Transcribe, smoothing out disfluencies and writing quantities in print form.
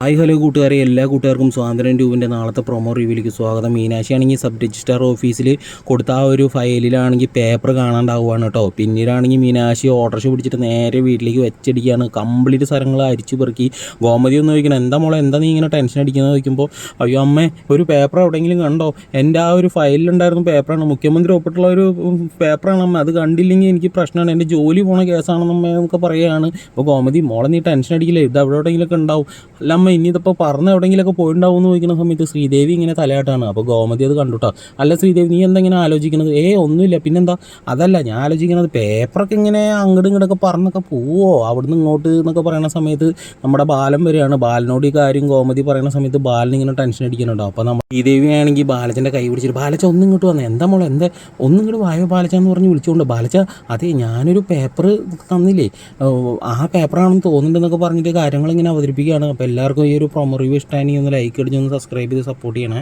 Hi hello കൂട്ടുകാരെ, എല്ലാ കൂട്ടുകാർക്കും സ്വാതന്ത്ര്യം ട്യൂബിൻ്റെ നാളത്തെ പ്രൊമോ റിവ്യൂവിലേക്ക് സ്വാഗതം. മീനാക്ഷിയാണെങ്കിൽ സബ് രജിസ്ട്രാർ ഓഫീസിൽ കൊടുത്ത ആ ഒരു ഫയലിലാണെങ്കിൽ പേപ്പർ കാണാണ്ടാവുകയാണ് കേട്ടോ. പിന്നീടാണെങ്കിൽ മീനാക്ഷി ഓട്ടോറിക്ഷ പിടിച്ചിട്ട് നേരെ വീട്ടിലേക്ക് വെച്ചടിക്കുകയാണ്. കംപ്ലീറ്റ് സ്ഥലങ്ങൾ അരിച്ചു പെറുക്കി. ഗോമതി ഒന്ന് ചോദിക്കണം, എന്താ മോളെ, എന്താ നീ ഇങ്ങനെ ടെൻഷൻ അടിക്കുന്നത് ചോദിക്കുമ്പോൾ, അയ്യോ അമ്മേ, ഒരു പേപ്പർ എവിടെയെങ്കിലും കണ്ടോ? എൻ്റെ ആ ഒരു ഫയലിലുണ്ടായിരുന്ന പേപ്പറാണ്, മുഖ്യമന്ത്രി ഒപ്പിട്ടുള്ള ഒരു പേപ്പറാണ് അമ്മ, അത് കണ്ടില്ലെങ്കിൽ എനിക്ക് പ്രശ്നമാണ്, എൻ്റെ ജോലി പോണ കേസാണെന്നമ്മ എന്നൊക്കെ പറയുകയാണ്. അപ്പോൾ ഗോമതി, മോളെ നീ ടെൻഷൻ അടിക്കില്ലേ, ഇത് എവിടെയെങ്കിലുമൊക്കെ ഉണ്ടാവും, അല്ല ഇനി ഇതിപ്പോൾ പറഞ്ഞ് എവിടെയെങ്കിലുമൊക്കെ പോയിട്ടുണ്ടാവും എന്ന് ചോദിക്കുന്ന സമയത്ത് ശ്രീദേവി ഇങ്ങനെ തലയാട്ടാണ്. അപ്പോൾ ഗോമതി അത് കണ്ടുട്ടോ. അല്ല ശ്രീദേവി, നീ എന്തെങ്കിലും ആലോചിക്കുന്നത്? ഒന്നുമില്ല, പിന്നെന്താ? അതല്ല ഞാൻ ആലോചിക്കുന്നത്, പേപ്പറൊക്കെ ഇങ്ങനെ അങ്ങോട്ടും ഇങ്ങോട്ടൊക്കെ പറഞ്ഞൊക്കെ പോവോ അവിടുന്ന് ഇങ്ങോട്ട് എന്നൊക്കെ പറയുന്ന സമയത്ത് നമ്മുടെ ബാലൻ വരികയാണ്. ബാലനോട് ഈ കാര്യം ഗോമതി പറയുന്ന സമയത്ത് ബാലൻ ഇങ്ങനെ ടെൻഷൻ അടിക്കുന്നുണ്ടോ. അപ്പോൾ നമ്മൾ ശ്രീദേവി ആണെങ്കിൽ ബാലച്ചൻ്റെ കൈ പിടിച്ചിട്ട്, ബാലച്ച ഒന്നും ഇങ്ങോട്ട് വന്നേ, എന്താ മോളെ, എന്താ ഒന്നും ഇങ്ങോട്ട് വായോ ബാലച്ച എന്ന് പറഞ്ഞ് വിളിച്ചുകൊണ്ട്, ബാലച്ച അതെ ഞാനൊരു പേപ്പർ തന്നില്ലേ, ആ പേപ്പറാണെന്ന് തോന്നുന്നുണ്ടെന്നൊക്കെ പറഞ്ഞിട്ട് കാര്യങ്ങളിങ്ങനെ അവതരിപ്പിക്കുകയാണ്. അപ്പോൾ എല്ലാവർക്കും ഈ ഒരു പ്രൊമോ റിവ്യൂ ഇഷ്ടമായി ഒന്ന് ലൈക്ക് അടിച്ച് ഒന്ന് സബ്സ്ക്രൈബ് ചെയ്ത് സപ്പോർട്ട് ചെയ്യണേ.